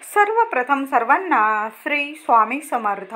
सर्वप्रथम सर्वांना श्री स्वामी समर्थ.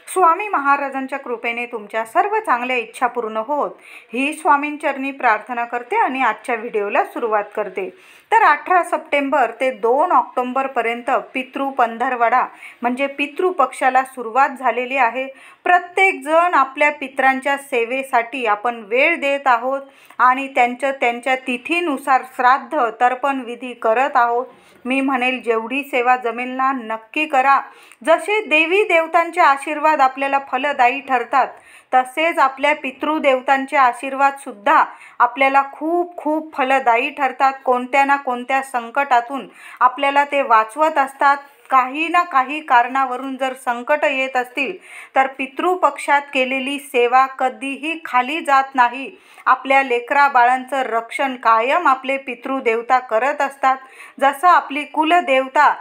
स्वामी महाराजांच्या कृपेने तुमच्या सर्व चांगल्या इच्छा पूर्ण होत ही स्वामींचरणी प्रार्थना करते आणि आजच्या व्हिडिओला सुरुवात करते. तर 18 सप्टेंबर ते 2 ऑक्टोबरपर्यंत पितृ पंधरवडा म्हणजे पितृपक्षाला सुरुवात झालेली आहे. प्रत्येक जण आपल्या पितरांच्या सेवेसाठी आपण वेळ देत आहोत आणि त्यांच्या तिथीनुसार श्राद्ध तर्पण विधी करत आहोत. मी म्हणेल जेवढी सेवा जमेल ना नक्की करा. जसे देवी देवतांचे आशीर्वाद आपल्याला फलदायी ठरतात तसेच आपल्या पितृदेवतांचे आशीर्वाद सुद्धा आपल्याला खूप खूप फलदायी ठरतात. कोणत्या ना कोणत्या संकटातून आपल्याला ते वाचवत असतात. काही ना काही कारणावरून जर संकट येत असतील तर पितृपक्षात केलेली सेवा कधीही खाली जात नाही. आपल्या लेकरा बाळांचं रक्षण कायम आपले पितृदेवता करत असतात. जसं आपली कुलदेवता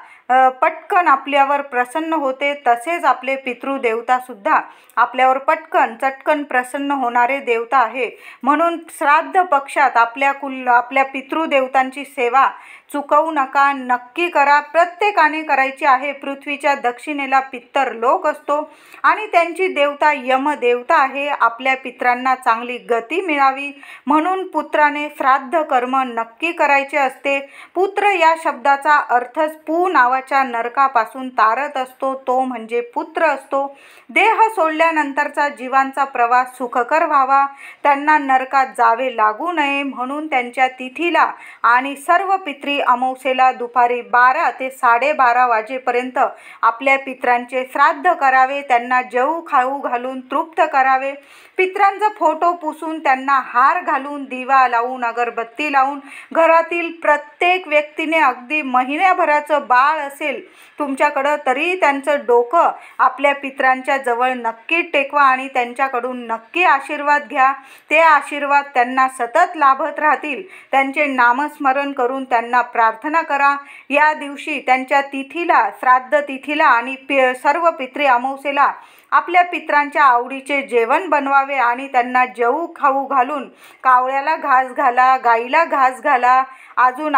पटकन आपल्यावर प्रसन्न होते तसेच आपले पितृदेवतासुद्धा आपल्यावर चटकन प्रसन्न होणारे देवता आहे. म्हणून श्राद्ध पक्षात आपल्या पितृदेवतांची सेवा चुकवू नका, नक्की करा. प्रत्येकाने करायची आहे. पृथ्वीच्या दक्षिणेला पितर लोक असतो आणि त्यांची देवता यमदेवता आहे. आपल्या पितरांना चांगली गती मिळावी म्हणून पुत्राने श्राद्ध कर्म नक्की करायचे असते. पुत्र या शब्दाचा अर्थच पू नावाच्या नरकापासून तारत असतो, तो म्हणजे पुत्र असतो. देह सोडल्यानंतरचा जीवांचा प्रवास सुखकर व्हावा, त्यांना नरकात जावे लागू नये म्हणून त्यांच्या तिथीला आणि सर्व पितरी अमावस्येला दुपारी 12 ते 12:30 वाजेपर्यंत आपल्या पितरांचे श्राद्ध करावे. त्यांना जेवू खाऊ घालून तृप्त करावे. पितरांचा फोटो पुसून त्यांना हार घालून दिवा लावून अगरबत्ती लावून घरातील प्रत्येक व्यक्तीने अगदी महिन्याभराचं बाळ असेल तुमच्याकडं तरी त्यांचं डोकं आपल्या पितरांच्या जवळ नक्की टेकवा आणि त्यांच्याकडून नक्की आशीर्वाद घ्या. ते आशीर्वाद त्यांना सतत लाभत राहतील. त्यांचे नामस्मरण करून त्यांना प्रार्थना करा. या दिवशी त्यांच्या तिथीला श्राद्ध तिथीला आणि सर्व पितरी अमावस्येला आपल्या पितरांच्या आवडीचे जेवण बनवावे आणि त्यांना जेवू खाऊ घालून कावळ्याला घास घाला, गाईला घास घाला. अजून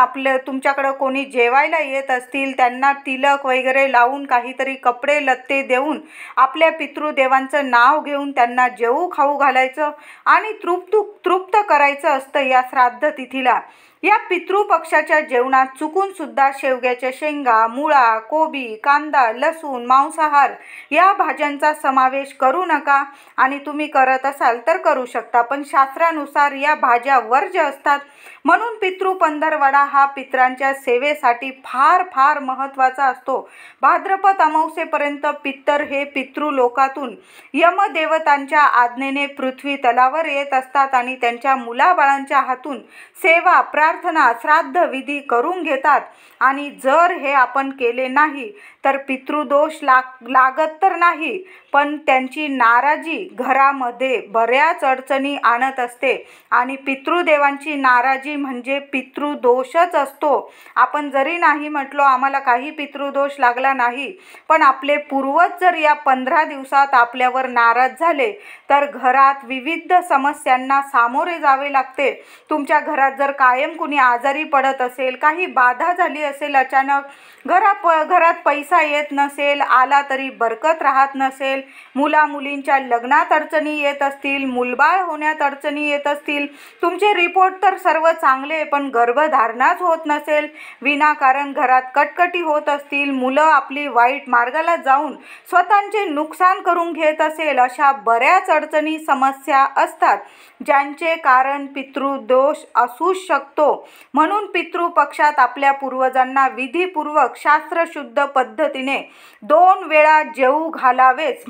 तुमच्याकडं कोणी जेवायला येत असतील त्यांना तिलक वगैरे लावून काहीतरी कपडे लत्ते देऊन आपल्या पितृदेवांचं नाव घेऊन त्यांना जेवू खाऊ घालायचं आणि तृप्त करायचं असतं या श्राद्ध तिथीला. या पितृपक्षाच्या जेवणात चुकून सुद्धा शेवग्याच्या शेंगा, मुळा, कोबी, कांदा, लसूण, मांसाहार या भाज्यांचा समावेश करू नका आणि तुम्ही करत असाल तर करू शकता, पण शास्त्रानुसार या भाज्या वर्ज्य असतात. म्हणून पितृ पंधरवडा हा पितरांच्या सेवेसाठी फार फार महत्त्वाचा असतो. भाद्रपद अमावस्येपर्यंत पितर हे पितृलोकातून यमदेवतांच्या आज्ञेने पृथ्वी तलावर येत असतात आणि त्यांच्या मुलाबाळांच्या हातून सेवा प्रार्थना श्राद्ध विधी करून घेतात. आणि जर हे आपण केले नाही तर पितृदोष लागत तर नाही पण त्यांची नाराजी घरामध्ये बऱ्याच अडचणी आणत असते आणि पितृदेवांची नाराजी म्हणजे पितृदोषच असतो. आपण जरी नाही म्हटलो आम्हाला काही पितृदोष लागला नाही पण आपले पूर्वज जर या 15 दिवसात आपल्यावर नाराज झाले तर घरात विविध समस्यांना सामोरे जावे लागते. तुमच्या घरात जर कायम कुणी आजारी पडत असेल, काही बाधा झाली असेल, अचानक घरात पैसा येत नसेल, आला तरी बरकत राहत नसेल, मुलींच्या लग्नात अडचणी येत असतील, मूलबाळ होण्यात अडचणी येत असतील, तुमचे रिपोर्ट तर सर्व चांगले पण गर्भधारणाच होत नसेल, विनाकारण घरात कटकटी होत असतील, मुलं आपली वाईट मार्गाला जाऊन स्वतःचे नुकसान करून घेत असेल, अशा बऱ्याच अडचणी समस्या असतात ज्यांचे कारण पितृदोष असू शकतो. म्हणून पितृपक्षात आपल्या पूर्वजांना विधीपूर्वक शास्त्रशुद्ध पद्धतीने 2 वेळा जेवू घालावेच.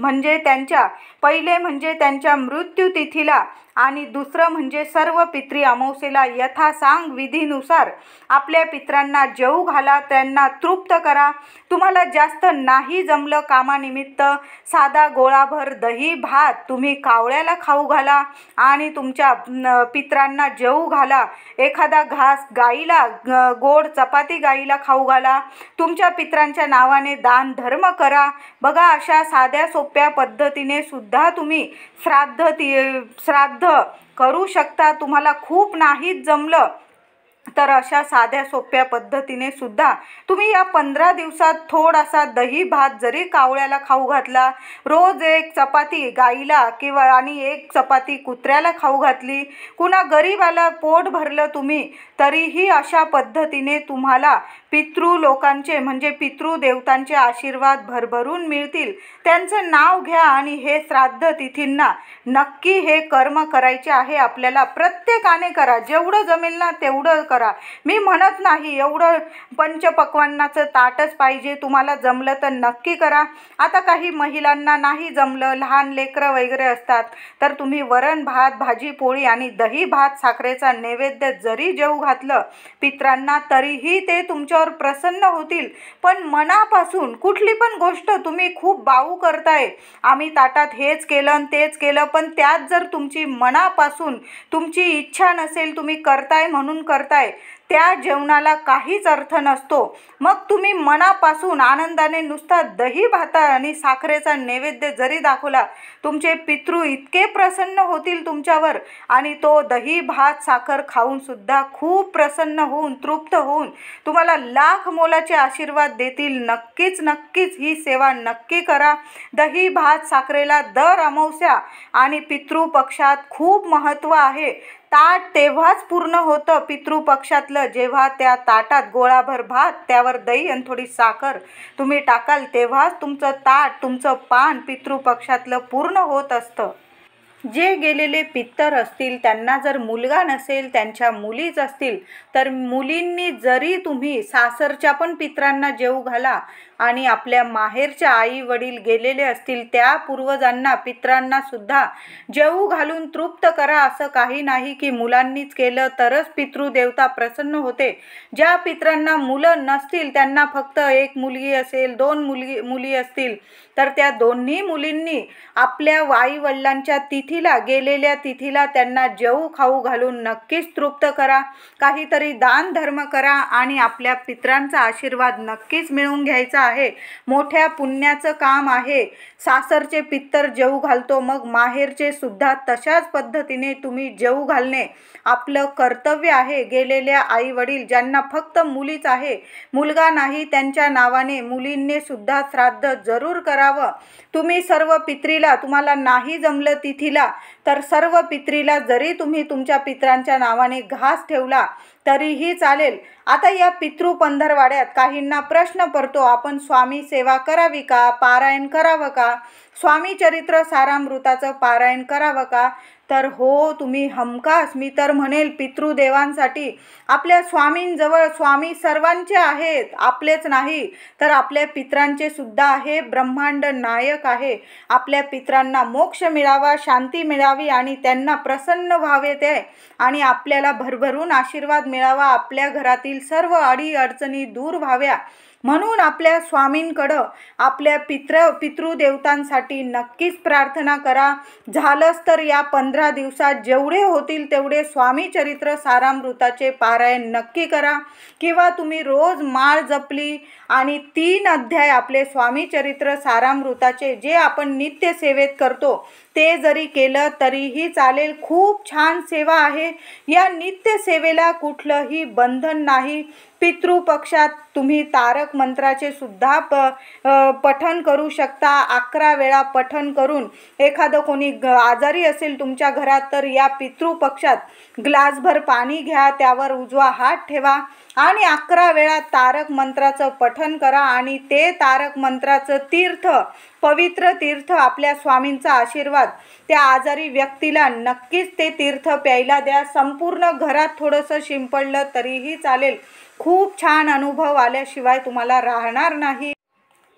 पहिले म्हणजे त्यांच्या मृत्यूतिथीला आणि दुसरं म्हणजे सर्व पितरी अमावस्येला यथासांग विधीनुसार आपल्या पितरांना जेवू घाला, त्यांना तृप्त करा. तुम्हाला जास्त नाही जमलं कामानिमित्त साधा गोळाभर दही भात तुम्ही कावळ्याला खाऊ घाला आणि तुमच्या पितरांना जेवू घाला. एखादा घास गाईला, गोड चपाती गाईला खाऊ घाला. तुमच्या पितरांच्या नावाने दान धर्म करा. बघा अशा साध्या सोप्या पद्धतीने सुद्धा तुम्ही श्राद्ध करू शकता. तुम्हाला खूप नाहीच जमलं तर अशा साध्या सोप्या पद्धतीने सुद्धा तुम्ही या 15 दिवसात थोडासा दही भात जरी कावळ्याला खाऊ घातला, रोज एक चपाती गाईला किंवा आणि एक चपाती कुत्र्याला खाऊ घातली, कुणा गरीबाला पोट भरलं तुम्ही, तरीही अशा पद्धतीने तुम्हाला पितृ लोकांचे म्हणजे पितृदेवतांचे आशीर्वाद भरभरून मिळतील। त्यांचं नाव घ्या आणि हे श्राद्ध तिथींना नक्की हे कर्म करायचे आहे आपल्याला। प्रत्येकाने करा, जेवढं जमेल ना तेवढं करा। मी म्हणत नाही एवढं पंचपक्वान्नाचं ताटच पाहिजे, तुम्हाला जमलं तर नक्की करा। आता काही महिलांना नाही जमलं, लहान लेकरं वगैरे असतात, तर तुम्ही वरण भात, भाजी पोळी आणि दही भात साखरेचा नैवेद्य जरी जेवू घातलं पितरांना, तरीही ते तुमच्यावर प्रसन्न होतील। पण मनापासून कुठली पण गोष्ट तुम्ही खूप बाऊ करताय, आम्ही ताटात हेच केलं आणि तेच केलं, पण त्यात जर तुमची मनापासून तुमची इच्छा नसेल, तुम्ही करताय म्हणून करताय, त्या जेवणाला काहीच अर्थ नसतो। मग तुम्ही मनापासून आनंदाने नुसता दही भात आणि साखरेचा नैवेद्य जरी दाखवला, तुमचे पितृ इतके प्रसन्न होतील तुमच्यावर आणि तो दही भात साखर खाऊन सुद्धा खूप प्रसन्न होऊन तृप्त होऊन तुम्हाला लाख मोलाचे आशीर्वाद देतील। नक्कीच नक्कीच ही सेवा नक्की करा। दही भात साखरेला दर अमावस्या आणि पितृपक्षात खूप महत्त्व आहे। ताट तेव्हाच पूर्ण होतं पितृपक्षातलं जेव्हा त्या ताटात गोळाभर भात, त्यावर दही आणि थोडी साखर तुम्ही टाकाल, तेव्हाच तुमचं ताट, तुमचं पान पितृपक्षातलं पूर्ण होत असतं। जे गेलेले पितर असतील त्यांना जर मुलगा नसेल, त्यांच्या मुलीच असतील, तर मुलींनी जरी तुम्ही सासरच्या पण पितरांना जेवू घाला आणि आपल्या माहेरच्या आई वडील गेलेले असतील त्या पूर्वजांना पितरांना सुद्धा जेवू घालून तृप्त करा। असं काही नाही की मुलांनीच केलं तरच पितृदेवता प्रसन्न होते। ज्या पितरांना मुलं नसतील, त्यांना फक्त एक मुलगी असेल, दोन मुली असतील, तर त्या दोन्ही मुलींनी आपल्या आई वडिलांच्या तिथीला गेलेल्या तिथीला त्यांना जेवू खाऊ घालून नक्कीच तृप्त करा। काहीतरी दान धर्म करा आणि आपल्या पितरांचा आशीर्वाद नक्कीच मिळवून घ्यायचा आहे। मोठ्या पुण्याचं काम आहे। सासरचे पितर जेवू घालतो, मग माहेरचे सुद्धा तशाच पद्धतीने तुम्ही जेवू घालणे आपलं कर्तव्य आहे। गेलेल्या आई वडील ज्यांना फक्त मुलीच आहे, मुलगा नाही, त्यांच्या नावाने मुलींनी सुद्धा श्राद्ध जरूर करावं। तुम्ही सर्व पित्रीला, तुम्हाला नाही जमलं तिथीला, तर सर्व पित्रीला जरी तुम्ही तुमच्या पितरांच्या नावाने घास ठेवला तरीही चालेल। आता या पितृ पंधरवाड्यात काहींना प्रश्न पडतो, आपण स्वामी सेवा करावी का, पारायण करावं का, स्वामी चरित्र सारामृताचं पारायण करावं का? तर हो, तुम्ही हमखास, मी तर म्हणेल पितृदेवांसाठी आपल्या स्वामींजवळ, स्वामी सर्वांचे आहेत, आपलेच नाही तर आपल्या पितरांचे सुद्धा आहे, ब्रह्मांड नायक आहे। आपल्या पितरांना मोक्ष मिळावा, शांती मिळावी आणि त्यांना प्रसन्न व्हावे ते आणि आपल्याला भरभरून आशीर्वाद मिळावा, आपल्या घरातील सर्व अडी अडचणी दूर व्हाव्या, म्हणून आपल्या स्वामींकडं, आपल्या पितृदेवतांसाठी नक्कीच प्रार्थना करा। झालंच तर या 15 दिवसात जेवढे होतील तेवढे स्वामी चरित्र सारामृताचे पारायण नक्की करा, किंवा तुम्ही रोज माळ जपली आणि 3 अध्याय आपले स्वामी चरित्र सारामृताचे जे आपण नित्य सेवेत करतो ते जरी केलं तरीही चालेल। खूप छान सेवा आहे। या नित्य सेवेला कुठलंही बंधन नाही। पितृपक्षात तुम्ही तारक मंत्राचे सुद्धा पठण करू शकता। 11 वेळा पठण करून, एखादं कोणी आजारी असेल तुमच्या घरात तर या पितृपक्षात ग्लासभर पाणी घ्या, त्यावर उजवा हात ठेवा आणि 11 वेळा तारक मंत्राचं पठण करा आणि ते तारक मंत्राचं तीर्थ, पवित्र तीर्थ, आपल्या स्वामींचा आशीर्वाद त्या आजारी व्यक्तीला नक्कीच ते तीर्थ प्यायला द्या। संपूर्ण घरात थोडंसं शिंपडलं तरीही चालेल। खूप छान अनुभव आल्याशिवाय तुम्हाला राहणार नाही।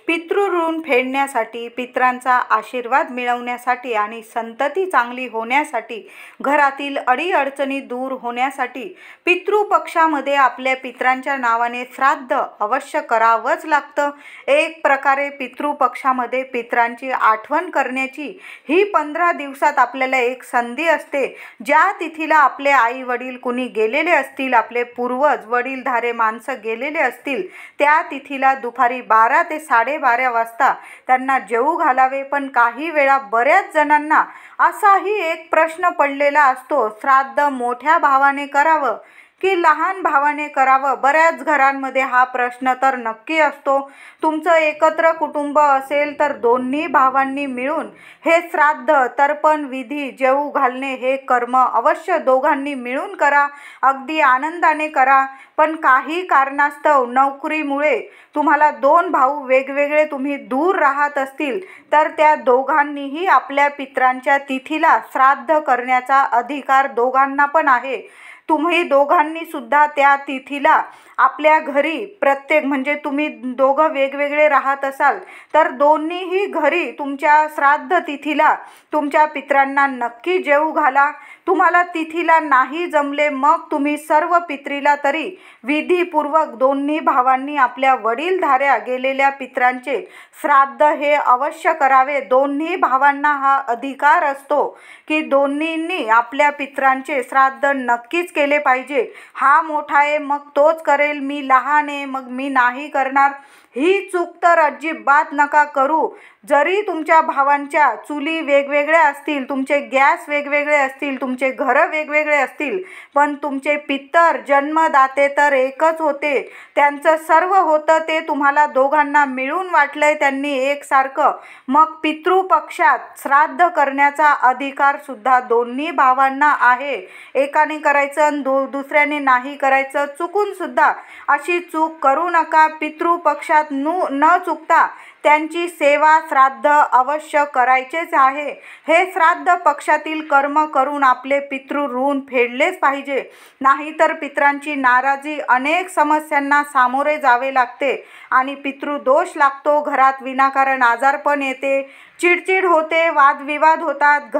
पितृऋण फेडण्यासाठी, पितरांचा आशीर्वाद मिळवण्यासाठी आणि संतती चांगली होण्यासाठी, घरातील अडीअडचणी दूर होण्यासाठी पितृपक्षामध्ये आपल्या पितरांच्या नावाने श्राद्ध अवश्य करावंच लागतं। एक प्रकारे पितृपक्षामध्ये पितरांची आठवण करण्याची ही 15 दिवसात आपल्याला एक संधी असते। ज्या तिथीला आपले आई वडील कुणी गेलेले असतील, आपले पूर्वज वडीलधारे माणसं गेलेले असतील, त्या तिथीला दुपारी 12 ते 12:30 वाजता त्यांना जेवू घालावे। पण काही वेळा बऱ्याच जणांना असाही एक प्रश्न पडलेला असतो, श्राद्ध मोठ्या भावाने करावं की लहान भावाने करावं? बऱ्याच घरांमध्ये हा प्रश्न तर नक्की असतो. तुमचं एकत्र कुटुंब असेल तर दोन्ही भावांनी मिळून हे श्राद्ध, तर्पण विधी, जेवू घालणे हे कर्म अवश्य दोघांनी मिळून करा, अगदी आनंदाने करा. पण काही कारणास्तव नोकरीमुळे तुम्हाला दोन भाऊ वेगवेगळे तुम्ही दूर राहत असतील तर त्या दोघांनीही आपल्या पितरांच्या तिथीला श्राद्ध करण्याचा अधिकार दोघांना पण आहे. तुम्ही दोघांनी सुद्धा त्या तिथीला आपल्या घरी प्रत्येक म्हणजे तुम्ही दोघं वेगवेगळे राहत असाल तर दोन्हीही घरी तुमच्या श्राद्ध तिथीला तुमच्या पितरांना नक्की जेवू घाला. तुम्हाला तिथीला नाही जमले मग तुम्ही सर्व पितरीला तरी विधीपूर्वक दोन्ही भावांनी आपल्या वडीलधाऱ्या गेलेल्या पितरांचे श्राद्ध हे अवश्य करावे. दोन्ही भावांना हा अधिकार असतो की दोन्हींनी आपल्या पितरांचे श्राद्ध नक्कीच केले पाहिजे. हा मोठा आहे मग तोच करेल, मी लहान आहे मग मी नाही करणार, ही चूक तर अजिबात नका करू. जरी तुमच्या भावांच्या चुली वेगवेगळ्या असतील, तुमचे गॅस वेगवेगळे असतील, तुमचे घरं वेगवेगळे असतील, पण तुमचे पितर जन्मदाते तर एकच होते. त्यांचं सर्व होतं ते तुम्हाला दोघांना मिळून वाटलंय त्यांनी एकसारखं. मग पितृपक्षात श्राद्ध करण्याचा अधिकार सुद्धा दोन्ही भावांना आहे. एकाने करायचं आणि दुसऱ्याने नाही करायचं. चुकून सुद्धा अशी चूक करू नका. पितृपक्षात न चुकता त्यांची सेवा श्राद्ध अवश्य करायचेच आहे. हे श्राद्ध पक्षातील कर्म करून आपले पितृ ऋण फेडलेच पाहिजे. नाहीतर पितरांची नाराजी, अनेक समस्यांना सामोरे जावे लागते आणि पितृदोष लागतो. घरात विनाकारण आजारपण येते, चिडचिड होते, वादविवाद होतात,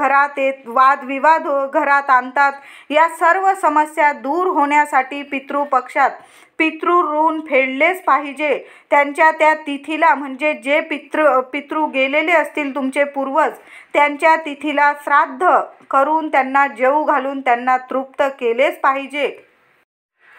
वादविवाद घरात आणतात. या सर्व समस्या दूर होण्यासाठी पितृपक्षात पितृ ऋण फेडलेच पाहिजे. त्यांच्या त्या तिथीला म्हणजे जे पितृ गेलेले असतील तुमचे पूर्वज, त्यांच्या तिथीला श्राद्ध करून त्यांना जेवू घालून त्यांना तृप्त केलेच पाहिजे.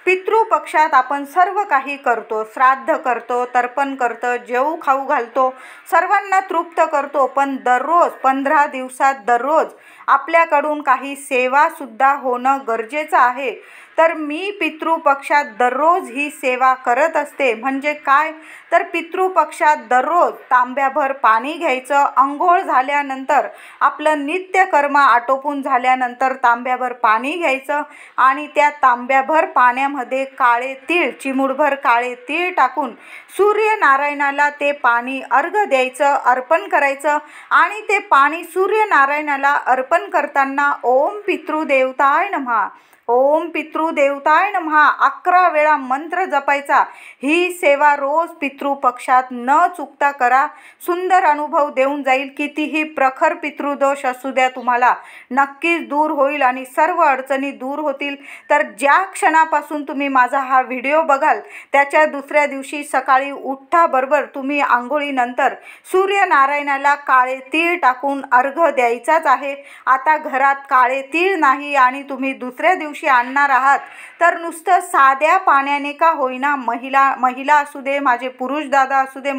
पितृपक्षात आपण सर्व काही करतो, श्राद्ध करतो, तर्पण करतो, जेवू खाऊ घालतो, सर्वांना तृप्त करतो. पण दररोज 15 दिवसात दररोज आपल्याकडून काही सेवा सुद्धा होणं गरजेचं आहे. तर मी पितृपक्षात दररोज ही सेवा करत असते. म्हणजे काय तर पितृपक्षात दररोज तांब्याभर पाणी घ्यायचं, अंघोळ झाल्यानंतर आपलं नित्यकर्म आटोपून झाल्यानंतर तांब्याभर पाणी घ्यायचं आणि त्या तांब्याभर पाण्यामध्ये काळे तीळ, चिमूटभर काळे तीळ टाकून सूर्यनारायणाला ते पाणी अर्घ्य द्यायचं, अर्पण करायचं. आणि ते पाणी सूर्यनारायणाला अर्पण करताना ओम पितृदेवताय नमः, ओम पितृदेवताय नमः 11 वेळा मंत्र जपायचा. ही सेवा रोज पितृपक्षात न चुकता करा. सुंदर अनुभव देऊन जाईल. कितीही प्रखर पितृदोष असू द्या तुम्हाला नक्कीच दूर होईल आणि सर्व अडचणी दूर होतील. तर ज्या क्षणापासून तुम्ही माझा हा व्हिडिओ बघाल त्याच्या दुसऱ्या दिवशी सकाळी उठल्याबरोबर तुम्ही आंघोळीनंतर सूर्यनारायणाला काळे तीळ टाकून अर्घ्य द्यायचाच आहे. आता घरात काळे तीळ नाही आणि तुम्ही दुसऱ्या दिवशी आणणार आहात तर नुसतं साध्या पाण्याने का होईना, महिला असू दे, माझे पुरुष दादा असू दे,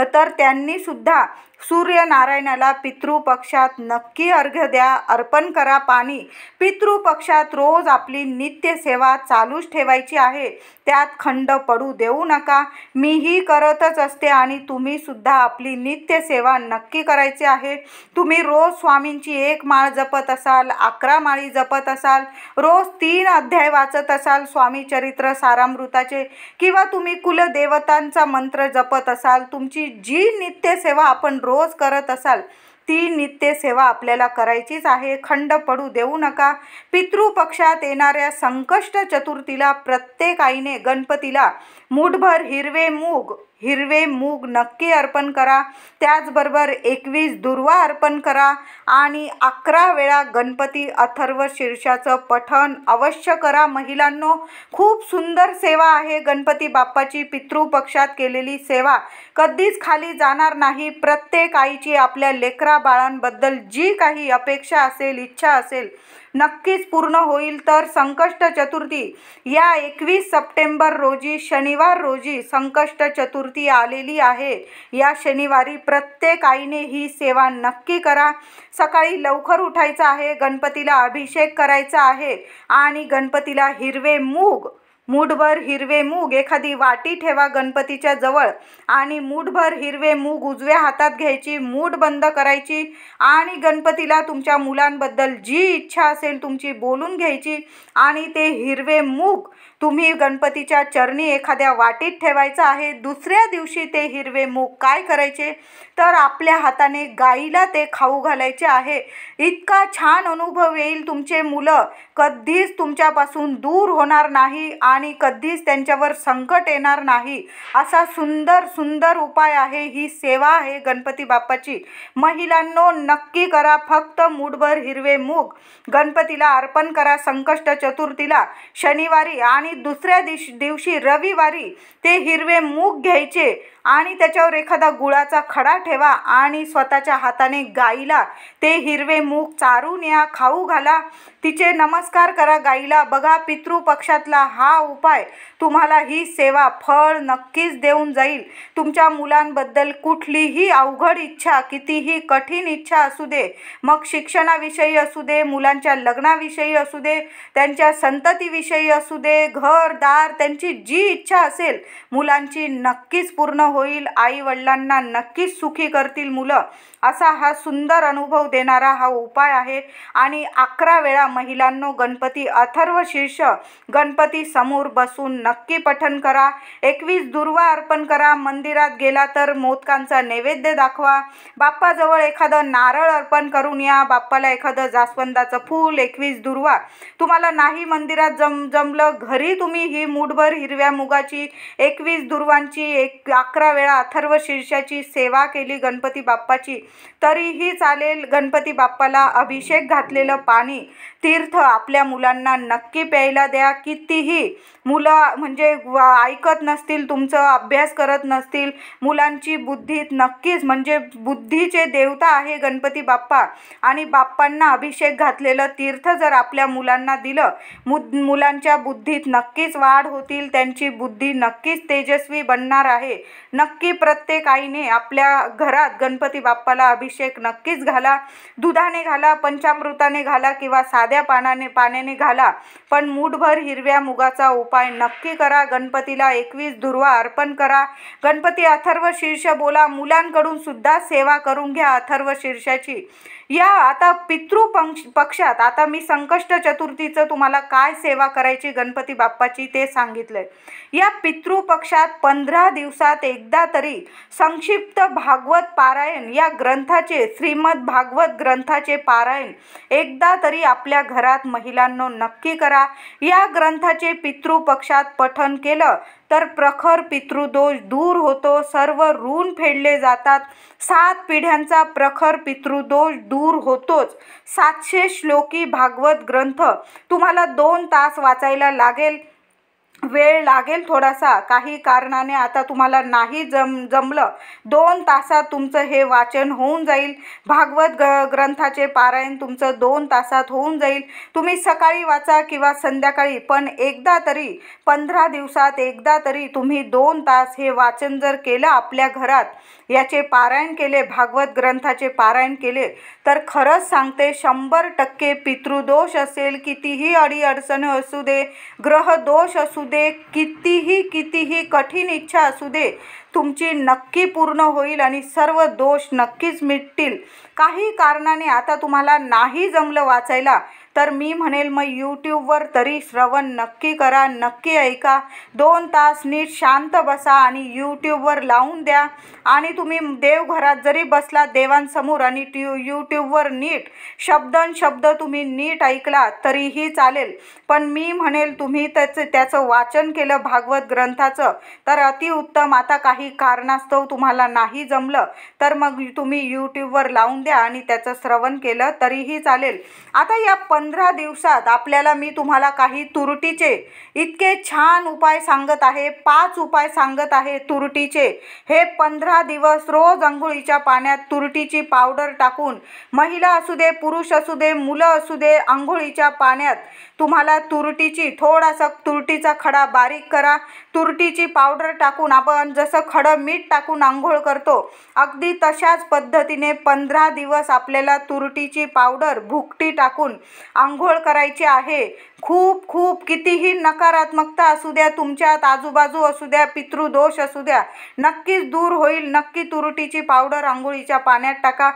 तर त्यांनी सुद्धा सूर्यनारायणाला पितृपक्षात नक्की अर्घ्य द्या, अर्पण करा पाणी. पितृपक्षात रोज आपली नित्य सेवा चालूच ठेवायची आहे. त्यात खंड पडू देऊ नका. मीही करतच असते आणि तुम्ही सुद्धा आपली नित्य सेवा नक्की करायची आहे. तुम्ही रोज स्वामींची 1 माळ जपत असाल, 11 माळी जपत असाल, रोज 3 अध्याय वाचत असाल स्वामी चरित्र सारामृताचे, किंवा तुम्ही कुलदेवतांचा मंत्र जपत असाल, तुमची जी नित्य सेवा आपण रोज करत असाल ती नित्य सेवा आपल्याला करायचीच आहे. खंड पडू देऊ नका. पितृपक्षात येणाऱ्या संकष्ट चतुर्थीला प्रत्येक आईने गणपतीला मूठभर हिरवे मूग नक्की अर्पण करा. त्याचबरोबर 21 दुर्वा अर्पण करा आणि 11 वेळा गणपती अथर्व शीर्षाचं पठण अवश्य करा. महिलांनो, खूप सुंदर सेवा आहे गणपती बाप्पाची. पितृपक्षात केलेली सेवा कधीच खाली जाणार नाही. प्रत्येक आईची आपल्या लेकरा बाळांबद्दल जी काही अपेक्षा असेल, इच्छा असेल, नक्कीच पूर्ण होईल। तर संकष्ट चतुर्थी या 21 सप्टेंबर रोजी शनिवार रोजी संकष्ट चतुर्थी आलेली आहे। या शनिवारी प्रत्येक आईने ही सेवा नक्की करा। सकाळी लवकर उठायचं आहे, गणपतीला अभिषेक करायचा आहे आणि गणपतीला हिरवे मूग, मूठभर हिरवे मूग एखादी वाटी ठेवा गणपतीच्या जवळ आणि मूठभर हिरवे मूग उजव्या हातात घ्यायची, मूठ बंद करायची आणि गणपतीला तुमच्या मुलांबद्दल जी इच्छा असेल तुमची बोलून घ्यायची आणि ते हिरवे मूग तुम्ही गणपतीच्या चरणी एखाद्या वाटीत ठेवायचं आहे। दुसऱ्या दिवशी ते हिरवे मूग काय करायचे तर आपल्या हाताने गाईला ते खाऊ घालायचे आहे। इतका छान अनुभव येईल, तुमचे मुलं कधीच तुमच्यापासून दूर होणार नाही आणि कधीच त्यांच्यावर संकट येणार नाही। असा सुंदर सुंदर उपाय आहे, ही सेवा आहे गणपती बाप्पाची। महिलांनो नक्की करा, फक्त मूठभर हिरवे मूग गणपतीला अर्पण करा संकष्ट चतुर्थीला शनिवारी आणि दुसऱ्या दिवशी रविवारी ते हिरवे मूग घ्यायचे आणि त्याच्यावर एखादा गुळाचा खडा ठेवा आणि स्वतःच्या हाताने गाईला ते हिरवे मूग चारून या, खाऊ घाला, तिचे नमस्कार करा गाईला। बघा, पितृपक्षातला हा उपाय तुम्हाला ही सेवा फळ नक्कीच देऊन जाईल। तुमच्या मुलांबद्दल कुठलीही अवघड इच्छा, कितीही कठीण इच्छा असू दे, मग शिक्षणाविषयी असू दे, मुलांच्या लग्नाविषयी असू दे, त्यांच्या संततीविषयी असू दे, घरदार, त्यांची जी इच्छा असेल मुलांची नक्कीच पूर्ण होईल। आई वडिलांना नक्कीच सुखी करतील मुलं, असा हा सुंदर अनुभव देणारा हा उपाय आहे। आणि 11 वेळा महिलांनो गणपती अथर्वशीर्ष गणपती समोर बसून नक्की पठण करा। 21 दुर्वा अर्पण करा। मंदिरात गेला तर मोदकांचा नैवेद्य दाखवा, बाप्पाजवळ एखादं नारळ अर्पण करून या, बाप्पाला एखादं जास्वंदाचं फूल, 21 दुर्वा। तुम्हाला नाही मंदिरात जमलं, घरी तुम्ही ही मूठभर हिरव्या मुगाची 21 दुर्वांची 11 वेळा अथर्वशीर्षाची सेवा केली गणपती बाप्पाची तरीही चालेल। गणपती बाप्पाला अभिषेक घातलेलं पाणी, तीर्थ आपल्या मुलांना नक्की प्यायला द्या। कितीही मुलं म्हणजे ऐकत नसतील, तुमचं अभ्यास करत नसतील, मुलांची बुद्धीत नक्कीच म्हणजे बुद्धीचे देवता आहे गणपती बाप्पा आणि बाप्पांना अभिषेक घातलेलं तीर्थ जर आपल्या मुलांना दिलं, मुलांच्या बुद्धीत नक्कीच वाढ होतील, त्यांची बुद्धी नक्कीच तेजस्वी बनणार आहे। नक्की प्रत्येक आईने आपल्या घरात गणपती बाप्पाला अभिषेक नक्कीच घाला, दुधाने घाला, पंचामृताने घाला किंवा साध्या पाण्याने घाला, पण मूठभर हिरव्या मुगाचा उपाय नक्की करा। गणपतीला 21 दुर्वा अर्पण करा, गणपती अथर्वशीर्ष बोला, मुलांकडून सुद्धा सेवा करून घ्या अथर्वशीर्षाची। या आता पितृपक्षात आता मी संकष्ट चतुर्थीचं तुम्हाला काय सेवा करायची गणपती बाप्पाची ते सांगितलंय। या पितृपक्षात 15 दिवसात एकदा तरी संक्षिप्त भागवत पारायण या ग्रंथाचे, श्रीमद भागवत ग्रंथाचे पारायण एकदा तरी आपल्या घरात महिलांनो नक्की करा। या ग्रंथाचे पितृपक्षात पठण केलं तर प्रखर पितृदोष दूर होतो, सर्व ऋण फेडले जातात, 7 पिढ्यांचा प्रखर पितृदोष दूर होतोच। 700 श्लोकी भागवत ग्रंथ तुम्हाला 2 तास वाचायला लागेल, वेळ लागेल थोडासा, काही कारणाने आता तुम्हाला नाही जमलं, 2 तासात तुमचं हे वाचन होऊन जाईल। भागवत ग्रंथाचे पारायण तुमचं 2 तासात होऊन जाईल। तुम्ही सकाळी वाचा किंवा संध्याकाळी, पण एकदा तरी 15 दिवसात एकदा तरी तुम्ही 2 तास हे वाचन जर केलं, आपल्या घरात याचे पारायण केले, भागवत ग्रंथाचे पारायण केले, तर खरंच सांगते 100% पितृदोष असेल, कितीही अडीअडचणी असू दे, ग्रहदोष असू दे, कितीही कठीण इच्छा असू दे, तुमची नक्की पूर्ण होईल आणि सर्व दोष नक्कीच मिटतील। काही कारणाने आता तुम्हाला नाही जमलं वाचायला तर मी म्हणेल मग यूट्यूबवर तरी श्रवण नक्की करा, नक्की ऐका, 2 तास नीट शांत बसा आणि यूट्यूबवर लावून द्या आणि तुम्ही देवघरात जरी बसला देवांसमोर आणि यूट्यूबवर नीट शब्द तुम्ही नीट ऐकला तरीही चालेल, पण मी म्हणेल तुम्ही त्याचं वाचन केलं भागवत ग्रंथाचं तर अतिउत्तम। आता काही काही कारणास्तव तुम्हाला नाही जमलं तर मग तुम्ही यूट्यूबवर लावून द्या आणि त्याचं श्रवण केलं तरीही चालेल. आता या 15 दिवसात आपल्याला मी तुम्हाला काही तुरटीचे इतके छान उपाय सांगत आहे. 5 उपाय सांगत आहे तुरटीचे. हे 15 दिवस रोज अंघोळीच्या पाण्यात तुरटीची पावडर टाकून, महिला असू दे, पुरुष असू दे, मुलं असू दे, अंघोळीच्या पाण्यात तुम्हाला तुरटीची थोडासा तुरटीचा खडा बारीक करा. तुरटीची पावडर टाकून आपण जसं खडं मीठ टाकून आंघोळ करतो अगदी तशाच पद्धतीने 15 दिवस आपल्याला तुरटीची पावडर भुकटी टाकून आंघोळ करायची आहे. खूप खूप कितीही नकारात्मकता असू द्या, तुमच्यात आजूबाजू असू द्या, पितृदोष असू द्या, नक्कीच दूर होईल. नक्की तुरटीची पावडर अंघोळीच्या पाण्यात टाका.